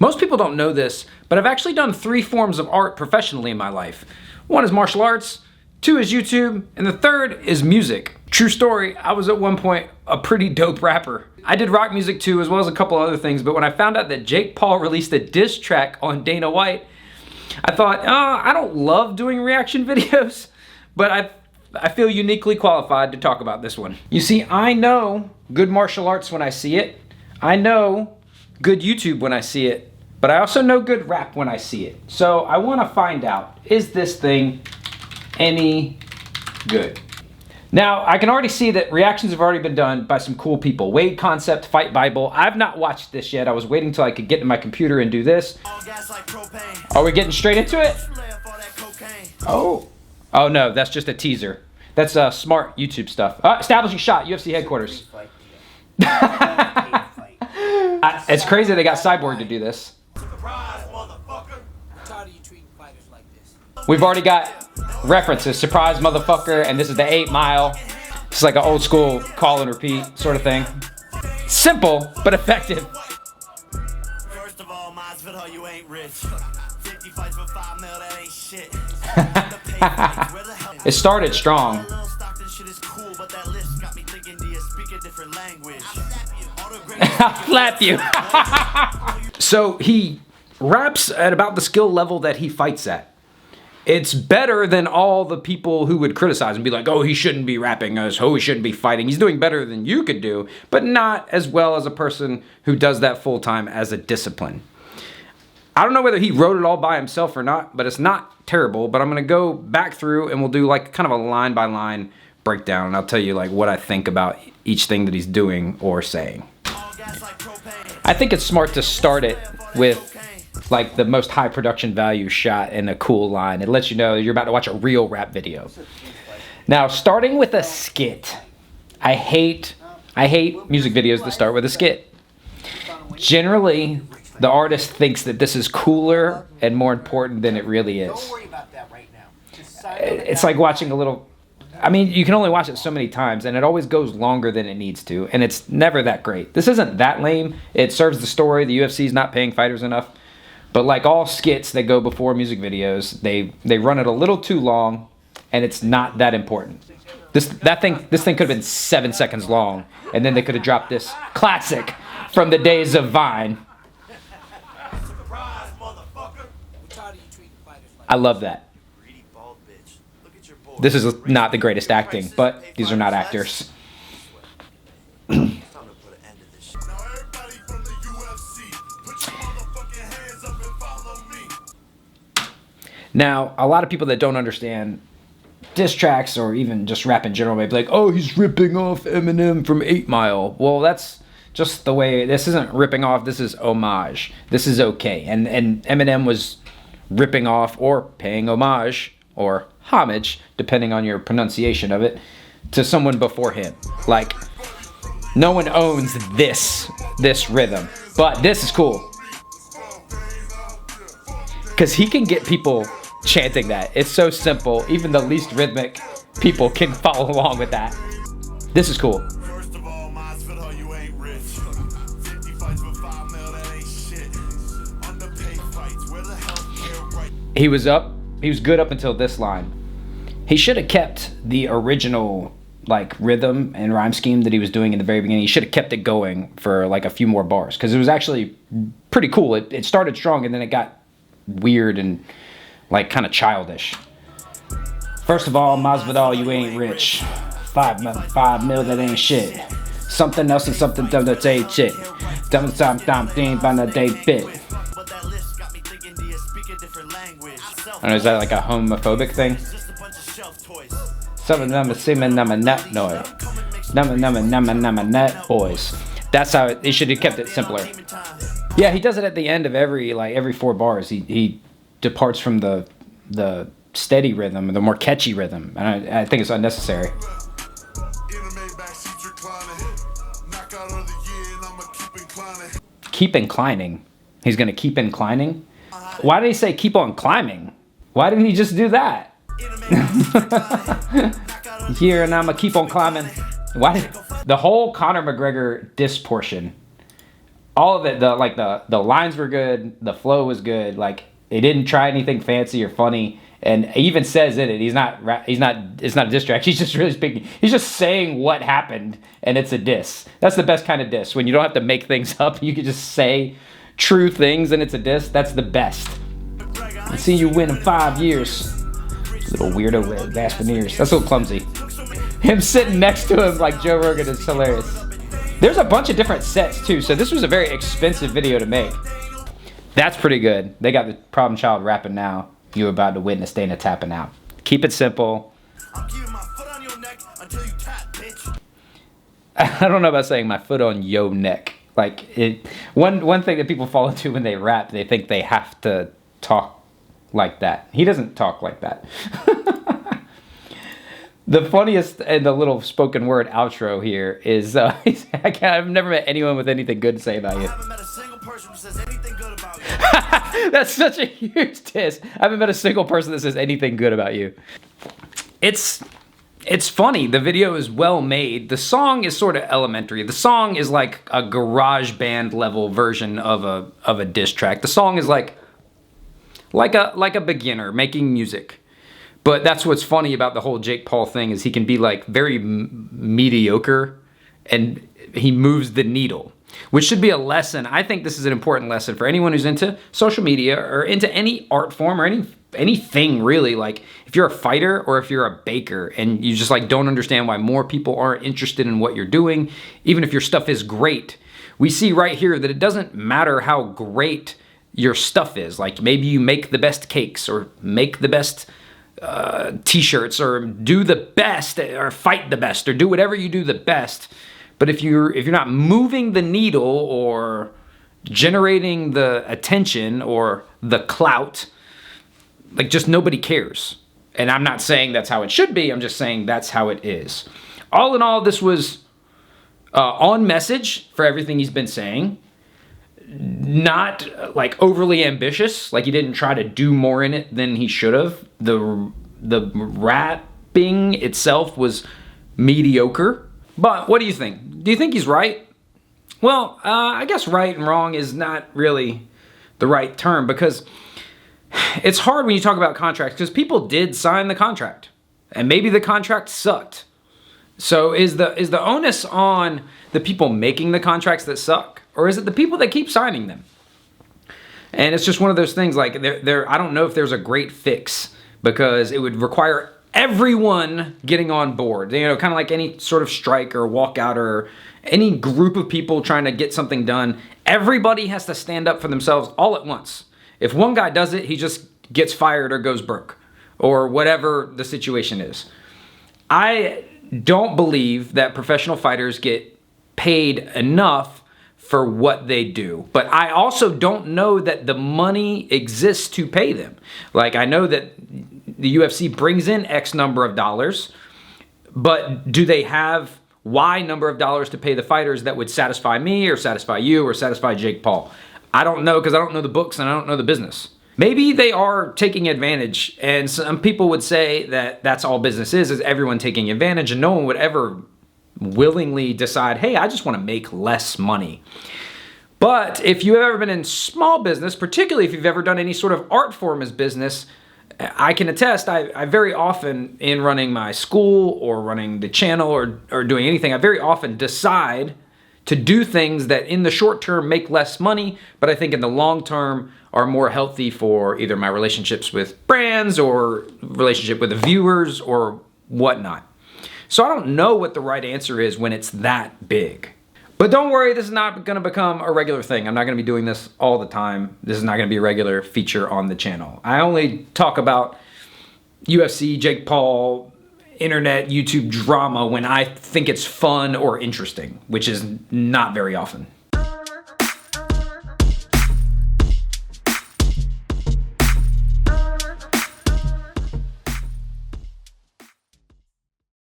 Most people don't know this, but I've actually done 3 forms of art professionally in my life. 1 is martial arts, 2 is YouTube, and the 3rd is music. True story, I was at one point a pretty dope rapper. I did rock music too, as well as a couple other things, but when I found out that Jake Paul released a diss track on Dana White, I thought, I don't love doing reaction videos, but I feel uniquely qualified to talk about this one. You see, I know good martial arts when I see it. I know good YouTube when I see it. But I also know good rap when I see it. So I want to find out, is this thing any good? Now, I can already see that reactions have already been done by some cool people. Wade Concept, Fight Bible. I've not watched this yet. I was waiting till I could get to my computer and do this. Are we getting straight into it? Oh no, that's just a teaser. That's smart YouTube stuff. Establishing shot, UFC headquarters. It's crazy they got Cyborg to do this. We've already got references, surprise motherfucker, and this is the 8 Mile. It's like an old school call and repeat sort of thing. Simple, but effective. First of all, Masvidal, you ain't rich. 50 fights for 5 mil, that ain't shit. It started strong. I'll slap you. So he raps at about the skill level that he fights at. It's better than all the people who would criticize and be like, oh, he shouldn't be rapping us, oh, he shouldn't be fighting. He's doing better than you could do, but not as well as a person who does that full time as a discipline. I don't know whether he wrote it all by himself or not, but it's not terrible. But I'm gonna go back through and we'll do like kind of a line by line breakdown, and I'll tell you like what I think about each thing that he's doing or saying. I think it's smart to start it with like the most high production value shot and a cool line. It lets you know you're about to watch a real rap video. Now, starting with a skit. I hate music videos that start with a skit. Generally, the artist thinks that this is cooler and more important than it really is. Don't worry about that right now. It's like watching a little... I mean, you can only watch it so many times, and it always goes longer than it needs to, and it's never that great. This isn't that lame. It serves the story. The UFC's not paying fighters enough. But like all skits that go before music videos, they run it a little too long, and it's not that important. This thing could have been 7 seconds long, and then they could have dropped this classic from the days of Vine. I love that. This is not the greatest acting, but these are not actors. Now, a lot of people that don't understand diss tracks or even just rap in general may be like, oh, he's ripping off Eminem from 8 Mile. Well, that's just the way, this isn't ripping off, this is homage. This is okay. And Eminem was ripping off or paying homage or homage, depending on your pronunciation of it, to someone before him. Like, no one owns this rhythm, but this is cool. Because he can get people chanting that. It's so simple. Even the least rhythmic people can follow along with that. This is cool. First of all, Masvidal, you ain't rich. 50 fights for 5 mil, that ain't shit. Underpaid fights, where the hell right? He was good up until this line. He should have kept the original like rhythm and rhyme scheme that he was doing in the very beginning. He should have kept it going for like a few more bars, because it was actually pretty cool. It started strong and then it got weird and like kind of childish. First of all, Masvidal, you ain't rich. 5 mil, that ain't shit. Something else and something dumb that ain't shit. Dumb thing by the day bit. I don't know, is that like a homophobic thing? Something number semen number nut noise. Number nut boys. That's how it should have kept it simpler. Yeah, he does it at the end of every 4 bars. He departs from the steady rhythm, the more catchy rhythm, and I think it's unnecessary. Keep inclining. He's gonna keep inclining. Why did he say keep on climbing? Why didn't he just do that? Here and I'ma keep on climbing. Why did the whole Conor McGregor diss portion All of it, the lines were good, the flow was good. Like, they didn't try anything fancy or funny. And he even says in it, it's not a diss track. He's just really speaking. He's just saying what happened, and it's a diss. That's the best kind of diss. When you don't have to make things up, you can just say true things, and it's a diss. That's the best. I see you win in 5 years. Little weirdo with vast veneers. That's a little clumsy. Him sitting next to him like Joe Rogan is hilarious. There's a bunch of different sets too, so this was a very expensive video to make. That's pretty good. They got the problem child rapping now. You're about to witness Dana tapping out. Keep it simple. I'm keeping my foot on your neck until you tap, bitch. I don't know about saying my foot on yo neck. Like, one thing that people fall into when they rap, they think they have to talk like that. He doesn't talk like that. The funniest and the little spoken word outro here is, I've never met anyone with anything good to say about you. I haven't met a single person who says anything good about you. That's such a huge diss. I haven't met a single person that says anything good about you. It's funny. The video is well made. The song is sort of elementary. The song is like a garage band level version of a diss track. The song is like a beginner making music. But that's what's funny about the whole Jake Paul thing, is he can be like very mediocre and he moves the needle, which should be a lesson. I think this is an important lesson for anyone who's into social media or into any art form or anything really. Like, if you're a fighter or if you're a baker and you just like don't understand why more people aren't interested in what you're doing, even if your stuff is great. We see right here that it doesn't matter how great your stuff is. Like, maybe you make the best cakes or make the best t-shirts or do the best or fight the best or do whatever you do the best. But if you're not moving the needle or generating the attention or the clout, like, just nobody cares. And I'm not saying that's how it should be. I'm just saying that's how it is. All in all, this was on message for everything he's been saying. Not like overly ambitious. Like, he didn't try to do more in it than he should have. The rapping itself was mediocre. But what do you think? Do you think he's right? Well, I guess right and wrong is not really the right term, because it's hard when you talk about contracts, because people did sign the contract and maybe the contract sucked. So is the onus on the people making the contracts that suck, or is it the people that keep signing them? And it's just one of those things, like, I don't know if there's a great fix, because it would require everyone getting on board. You know, kind of like any sort of strike or walkout or any group of people trying to get something done. Everybody has to stand up for themselves all at once. If one guy does it, he just gets fired or goes broke or whatever the situation is. I don't believe that professional fighters get paid enough for what they do. But I also don't know that the money exists to pay them. Like, I know that the UFC brings in X number of dollars, but do they have Y number of dollars to pay the fighters that would satisfy me or satisfy you or satisfy Jake Paul? I don't know, because I don't know the books and I don't know the business. Maybe they are taking advantage, and some people would say that that's all business is everyone taking advantage, and no one would ever willingly decide, hey, I just want to make less money. But if you've ever been in small business, particularly if you've ever done any sort of art form as business, I can attest, I very often, in running my school or running the channel or doing anything, I very often decide to do things that in the short term make less money, but I think in the long term are more healthy for either my relationships with brands or relationship with the viewers or whatnot. So I don't know what the right answer is when it's that big. But don't worry, this is not going to become a regular thing. I'm not going to be doing this all the time. This is not going to be a regular feature on the channel. I only talk about UFC, Jake Paul, internet, YouTube drama when I think it's fun or interesting, which is not very often.